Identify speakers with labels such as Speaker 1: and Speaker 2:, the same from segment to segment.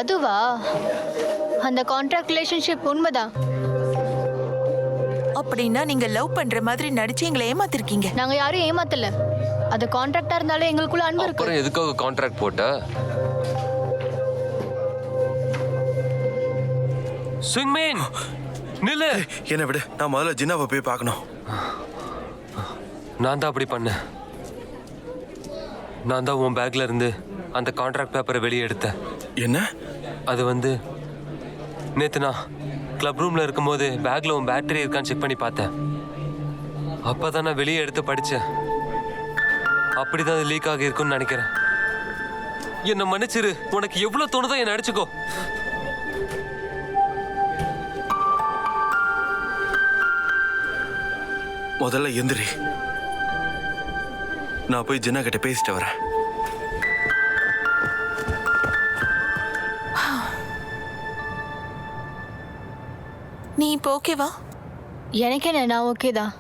Speaker 1: அதுவா? அந்த contract relationship உண்மைதான்.
Speaker 2: அப்படின்னா நீங்க லவ் பண்ற மாதிரி நடிச்சு எங்களை ஏமாத்திருக்கீங்க.
Speaker 1: நாங்க யாரும் ஏமாத்தல. அது கான்ட்ராக்டா இருந்தாலும் எங்களுக்குள்ள அன்பு இருக்கு.
Speaker 3: அப்புறம் எதுக்காக கான்ட்ராக்ட் போட்ட? சுங்மேன் நில்லு.
Speaker 4: என்ன விடு, நான் முதல்ல ஜின்னாவை போய் பார்க்கணும்.
Speaker 3: நான் தான் அப்படி பண்ணேன். நான் தான் உன் பேக்ல இருந்து அந்த கான்ட்ராக்ட் பேப்பரை வெளியே எடுத்தேன்.
Speaker 4: என்ன?
Speaker 3: அது நேத்து நான் கிளப் ரூம்ல இருக்கும்போது பேக்ல உன் பேட்டரி இருக்கான்னு செக் பண்ணி பார்த்தேன். அப்பதான் நான் வெளியே எடுத்து படிச்சேன். அப்படிதான் அது லீக் ஆகி இருக்குன்னு நினைக்கிறேன். என்ன மன்னிச்சிரு. உனக்கு எவ்வளவு தோணுதோ என்ன அடிச்சுக்கோ.
Speaker 4: முதல்ல எந்திரி. நான் போய் ஜின்னா கிட்ட பேசிட்டு வரேன்.
Speaker 2: நீ இப்போ ஓகேவா?
Speaker 1: எனக்கு என்ன, நான் ஓகே தான்.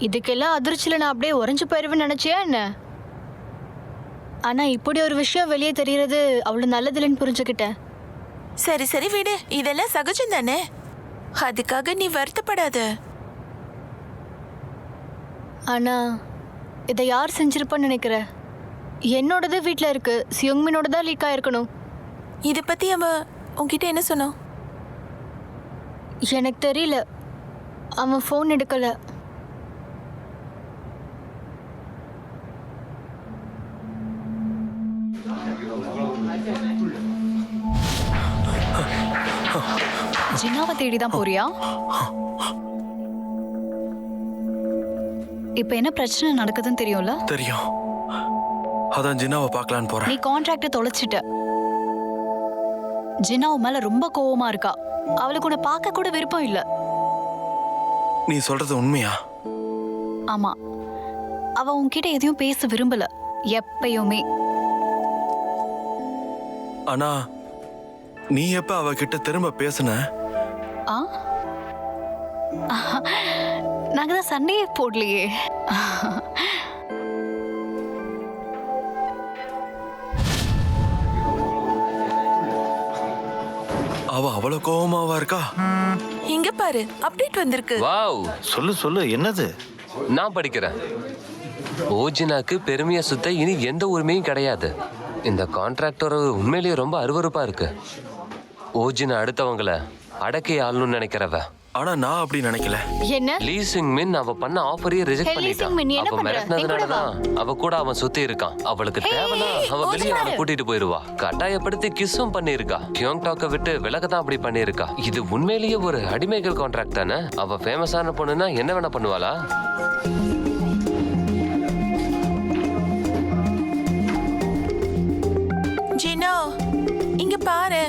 Speaker 1: இதுக்கெல்லாம் அதிர்ச்சியில் நான் அப்படியே உறைஞ்சு போயிருவேன்னு நினச்சியா என்ன? ஆனால் இப்படி ஒரு விஷயம் வெளியே தெரியறது அவ்வளோ நல்லதில்லைன்னு புரிஞ்சுக்கிட்டேன்.
Speaker 2: சரி சரி விடு, இதெல்லாம் சகஜம் தானே. அதுக்காக நீ வருத்தப்படாத.
Speaker 1: ஆனால் இதை யார் செஞ்சிருப்பான்னு நினைக்கிற? என்னோடது வீட்டில் இருக்கு. சியோங்மினோட தான் லீக் ஆயிருக்கணும்.
Speaker 2: இதை பற்றி அவன் உன்கிட்ட என்ன சொன்னான்?
Speaker 1: எனக்கு தெரியல. அவன் ஃபோன் எடுக்கல.
Speaker 5: ஜின்னாவை தேடிதான் போறியா? இப்ப என்ன பிரச்சனை நடக்குதுன்னு தெரியும்ல?
Speaker 4: தெரியும். அதான் ஜின்னாவை பார்க்கலான்னு போறேன்.
Speaker 5: நீ கான்ட்ராக்ட தொலைச்சிட்ட. ஜின்னா உன் மேல ரொம்ப கோவமா இருக்கா. அவளுக்கு உன்னை பார்க்க கூட விருப்பம் இல்ல.
Speaker 4: நீ சொல்றது உண்மையா?
Speaker 5: ஆமா, அவ உன்கிட்ட எதையும் பேச விரும்பல எப்பயுமே.
Speaker 4: ஆனா நீ எப்ப அவகிட்ட திரும்ப பேசுன?
Speaker 5: ஆ, நாங்க தான் சண்டையே போடலையே.
Speaker 4: அவ அவ்வளவு கோவமாவா இருக்கா?
Speaker 2: இங்க பாரு, அப்டேட் வந்திருக்கு.
Speaker 3: வாவ்,
Speaker 6: சொல்லு என்னது?
Speaker 3: நான் படிக்கிறேன். ஓஜினாக்கு பெருமையா சுத்த இனி எந்த உரிமையும் கிடையாது. இந்த கான்ட்ராக்டர் உண்மையிலேயே ரொம்ப அருவருப்பா இருக்கு. ஓஜினா அடுத்தவங்கள அடக்கி ஆளணும்னு நினைக்கிறவ.
Speaker 4: ஆனா நான் அப்படி நினைக்கல.
Speaker 1: என்ன?
Speaker 3: லீ சிங்மின் அவ பண்ண ஆஃபரையே ரிஜெக்ட்
Speaker 1: Hey, Lee Sing-min, நீ
Speaker 3: பண்ணிட்டான்.
Speaker 1: என்ன
Speaker 3: அவ
Speaker 1: பண்ற?
Speaker 3: மிரட்டினதுனாலதான் அவ கூட அவன் சுத்தி இருக்கான். அவளுக்கு தேவைன்னா அவ வெளியே அவனை கூட்டிட்டு போயிருவா. கட்டாயப்படுத்தி கிஸ்ஸும் பண்ணிருக்கா. கியோங் டாக்க விட்டு விலகதான் அப்படி பண்ணிருக்கா. இது உண்மையிலேயே ஒரு அடிமைகள் கான்ட்ராக்ட் தானே? அவ ஃபேமஸான பொண்ணுன்னா என்ன வேணா பண்ணுவாளா?
Speaker 2: ஜினா, இங்க பாரு.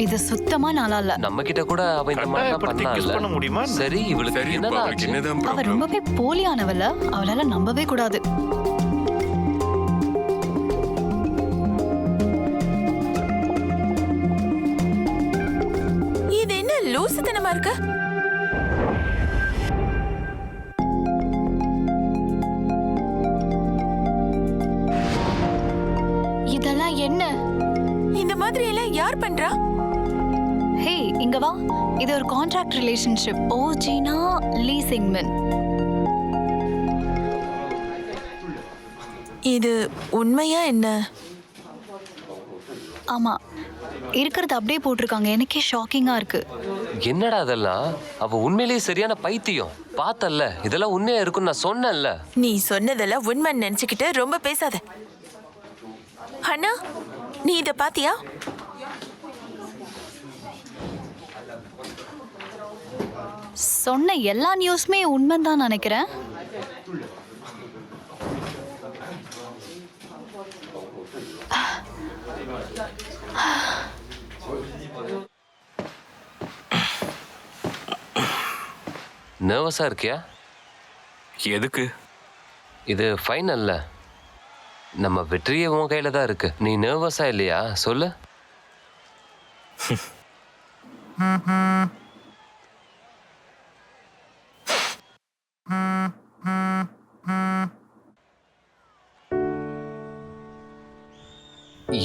Speaker 5: இது சுத்தமா நல்லா இல்ல.
Speaker 3: நம்ம கிட்ட கூட அவ இந்த மாதிரி
Speaker 6: பண்ண முடியுமா?
Speaker 3: பண்ணல. சரி, இவளுக்கு என்னதான் ஆச்சு?
Speaker 5: அவ ரொம்பவே போலியானவள. அவளால நம்பவே கூடாது.
Speaker 2: இது என்ன லூசுத்தனமா இருக்கு?
Speaker 1: இதெல்லாம் என்ன?
Speaker 2: இந்த மாதிரி எல்லாம் யார் பண்றா?
Speaker 5: ஹே, இங்க வா. இது ஒரு கான்ட்ராக்ட் ரிலேஷன்ஷிப். ஓஜினா லீ சிங்மின்.
Speaker 2: இது உண்மையா என்ன?
Speaker 5: ஆமா, இருக்கிறது அப்படியே போட்டிருக்காங்க. எனக்கே ஷாக்கிங்கா இருக்கு.
Speaker 3: என்னடா அதெல்லாம்? அவ உண்மையிலேயே சரியான பைத்தியம். பார்த்தல்ல, இதெல்லாம் உண்மையா இருக்குன்னு நான் சொன்னேன்ல.
Speaker 2: நீ சொன்னதெல்லாம் உண்மைன்னு நினைச்சுக்கிட்டு ரொம்ப பேசாத. அண்ணா, நீ இத பாத்தியா?
Speaker 5: சொன்ன எல்லா நியூஸுமே உண்மைன்னு தான் நினைக்கிறேன்.
Speaker 3: நர்வஸா இருக்கியா?
Speaker 7: எதுக்கு?
Speaker 3: இது ஃபைனல்ல. நம்ம வெற்றியே உன் கையில தான் இருக்கு. நீ நர்வஸா இல்லையா? சொல்லு.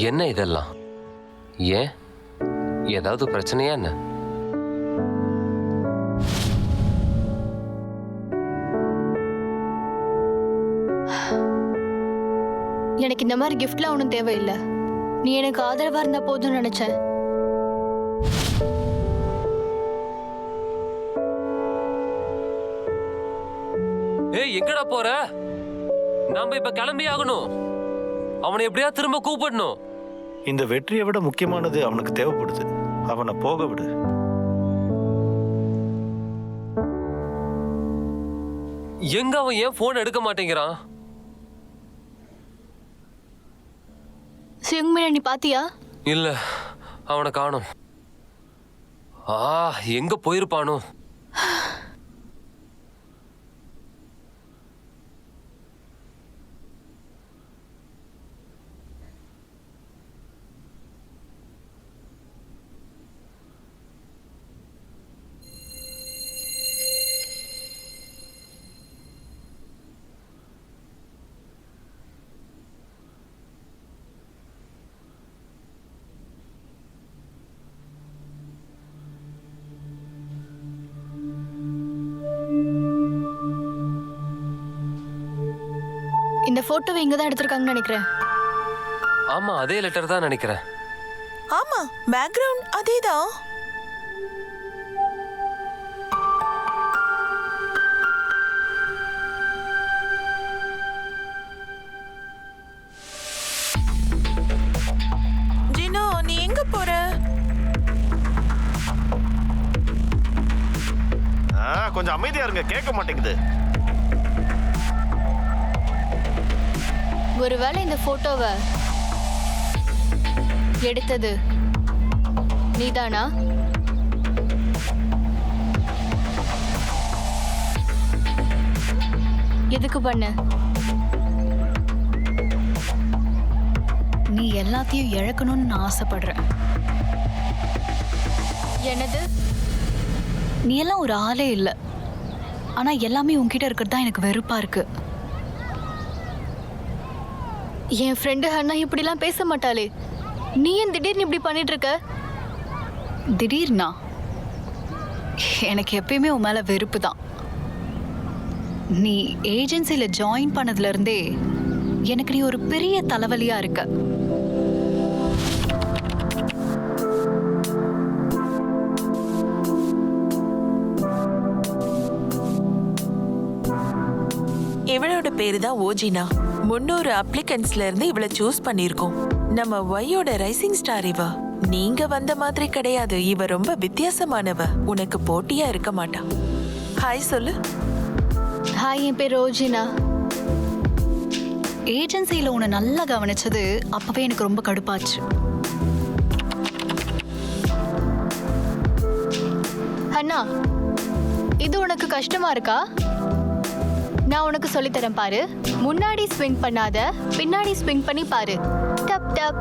Speaker 3: என்ன இதெல்லாம்? ஏன், ஏதாவது பிரச்சனையா என்ன?
Speaker 1: எனக்கு இந்த மாதிரி கிஃப்ட்லாம் ஒன்றும் தேவையில்லை. நீ எனக்கு ஆதரவா இருந்தா போதும்னு நினைச்சேன்.
Speaker 3: ஏய், எங்கடா போற? நாம இப்ப கிளம்பி ஆகணும். அவனை எப்படியா திரும்ப கூப்பிடணும்.
Speaker 6: இந்த வெற்றியை விட முக்கியமானது அவனுக்கு தேவைப்படுது. அவனை போக விடு.
Speaker 3: எங்க அவன் ஏன் போன் எடுக்க மாட்டேங்கிறான்?
Speaker 1: சிவங்மீனை நீ பாத்தியா?
Speaker 3: இல்ல, அவனை காணோம். எங்க போயிருப்பானோ?
Speaker 1: இந்த போட்டோவை இங்க தான் எடுத்திருக்காங்கன்னு நினைக்கிறேன்.
Speaker 3: ஆமா, அதே லெட்டர் தான் நினைக்கிறேன்.
Speaker 2: ஆமா, பேக்ரவுண்ட் அதேதான். ஜினோ, நீ எங்க போற?
Speaker 6: கொஞ்சம் அமைதியா இருங்க, கேட்க மாட்டேங்குது.
Speaker 1: ஒருவேளை இந்த போட்டோவை எடுத்தது நீதானா? எதுக்கு பண்ண?
Speaker 5: நீ எல்லாத்தையும் இழக்கணும்னு நான் ஆசைப்படுறேன்.
Speaker 1: என்னது?
Speaker 5: நீ எல்லாம் ஒரு ஆளே இல்லை. ஆனா எல்லாமே உன்கிட்ட இருக்கிறது தான் எனக்கு வெறுப்பா இருக்கு.
Speaker 1: என் ஃப்ரெண்டு ஹன்னா இப்படிலாம் பேச மாட்டாளே. நீ ஏன் திடீர்னு இப்படி பண்ணிட்டு இருக்க?
Speaker 5: திடீர்னா எனக்கு எப்பயுமே உன் மேல வெறுப்பு தான். நீ ஏஜென்சில ஜாயின் பண்ணதுல இருந்தே எனக்கு நீ ஒரு பெரிய தலைவலியா இருக்க.
Speaker 2: இவளோட பேரு தான் ஓஜினா. 300 அப்ளிகன்ஸ்ல இருந்து இவளை சூஸ் பண்ணிருக்கோம். நம்ம ஒய்யோட ரைசிங் ஸ்டார் இவ. நீங்க வந்த மாதிரி கிடையாது. இவ ரொம்ப வித்தியாசமானவ. உனக்கு போட்டியா இருக்க மாட்டா. ஹாய் சொல்லு.
Speaker 1: ஹாய், என் பேர் ரோஜினா.
Speaker 5: ஏஜென்சில உன்னை நல்லா கவனிச்சது அப்பவே எனக்கு ரொம்ப கடுப்பாச்சு.
Speaker 1: ஹன்னா, இது உனக்கு கஷ்டமா இருக்கா? நான் உனக்கு சொல்லி தரேன் பாரு. முன்னாடி ஸ்விங் பண்ணாத, பின்னாடி ஸ்விங் பண்ணி பாரு. Dub dub.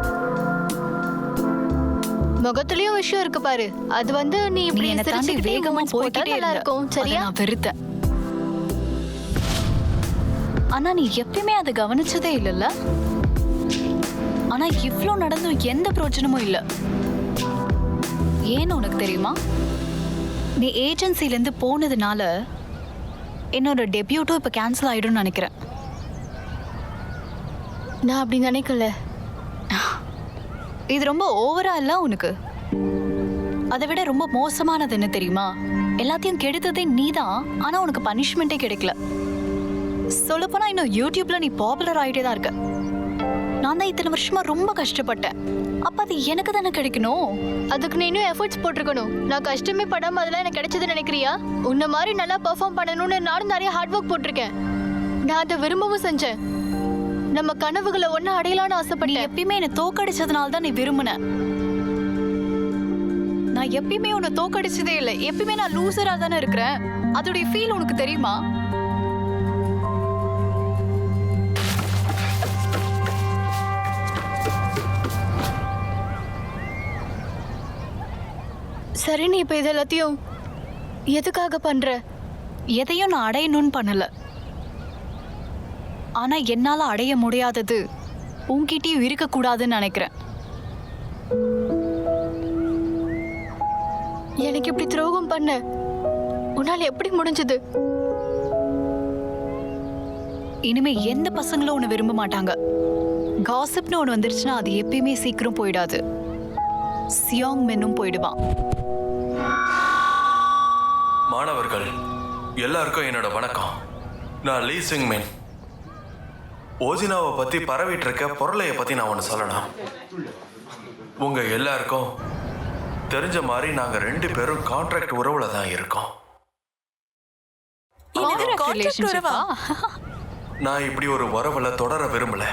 Speaker 1: முகத்துலயும் விஷயம் இருக்கு பாரு. அது வந்து நீ
Speaker 5: நீ
Speaker 1: இப்படி
Speaker 5: என்னை தாண்டி
Speaker 1: சிரிச்சுக்கிட்டே
Speaker 5: வேகமா
Speaker 1: movements போட்டா
Speaker 5: போய்கிட்டே
Speaker 1: நல்லா இருக்கும்.
Speaker 5: இருந்த.
Speaker 1: சரியா?
Speaker 5: அதை நான் வெறுத்தேன். ஆனா நீ எப்பயுமே அதை கவனிச்சதே இல்லைல்ல. ஆனா இவ்ளோ நடந்தும் எந்த பிரயோஜனமும் இல்லை. ஏன்னு உனக்கு தெரியுமா? நீ ஏஜென்சில இருந்து போனதுனால என்னோட டெபியூட்டும் இப்ப கேன்சல் ஆயிடும்னு நினைக்கிறேன்.
Speaker 1: நான் அப்படி நினைக்கல.
Speaker 5: இது ரொம்ப ஓவரா இல்ல உனக்கு? அதை விட ரொம்ப மோசமானது என்ன தெரியுமா? எல்லாத்தையும் கெடுத்ததே நீதான். ஆனா உனக்கு பனிஷ்மெண்ட்டே கிடைக்கல. சொல்லப்போனா இன்னும் யூடியூப்ல நீ பாப்புலர் ஆயிட்டே தான் இருக்க. நான் தான் இத்தனை வருஷமா ரொம்ப கஷ்டப்பட்டேன். அப்ப அது எனக்கு தானே கிடைக்கணும்.
Speaker 1: அதுக்கு நீ இன்னும் எஃபர்ட்ஸ் போட்டிருக்கணும். நான் கஷ்டமே படாம அதெல்லாம் எனக்கு கிடைச்சதுன்னு நினைக்கிறியா? உன்ன மாதிரி நல்லா பெர்ஃபார்ம் பண்ணணும்னு நானும் நிறைய ஹார்ட் ஒர்க் போட்டிருக்கேன். நான் அதை விரும்பவும் செஞ்சேன். நம்ம கனவுகளை ஒண்ணு அடையலான்னு
Speaker 5: நீ
Speaker 1: ஆசைப்பட்டேன்.
Speaker 5: எப்பயுமே என்னை தோக்கடிச்சதுனால தான் நீ விரும்பின. நான் எப்பயுமே உன்னை தோக்கடிச்சதே இல்லை. எப்பயுமே நான் லூசரா தானே இருக்கிறேன். அதோடைய ஃபீல் உனக்கு தெரியுமா?
Speaker 1: சரி, நீ இப்ப இது எல்லாத்தையும் எதுக்காக பண்ற?
Speaker 5: எதையும் நான் அடையணும்னு பண்ணல. ஆனா என்னால அடைய முடியாதது உன்கிட்டயும் இருக்கக்கூடாதுன்னு நினைக்கிறேன்.
Speaker 1: எனக்கு இப்படி துரோகம் பண்ண உன்னால எப்படி முடிஞ்சது?
Speaker 5: இனிமே எந்த பசங்களும் உன்னை விரும்ப மாட்டாங்க. காசிப்னு ஒன்று வந்துருச்சுன்னா அது எப்பயுமே சீக்கிரம் போயிடாது. சியாங் மென்னும் போயிடுவான்.
Speaker 4: மாணவர்கள் எல்லாருக்கும் என்னோட வணக்கம். நான் லீ சிங் மின். ஓஜினாவை பத்தி பரவிட்டு இருக்க பொருளைய பத்தி நான் ஒன்று சொல்லணும். உங்க எல்லாருக்கும் தெரிஞ்ச மாதிரி நாங்க 2 பேரும் கான்ட்ராக்ட் உறவுல தான் இருக்கோம்.
Speaker 2: என்னது
Speaker 5: Contract
Speaker 2: contract
Speaker 5: relationship-ஆ?
Speaker 2: உறவா?
Speaker 4: நான் இப்படி ஒரு உறவுல தொடர விரும்பல.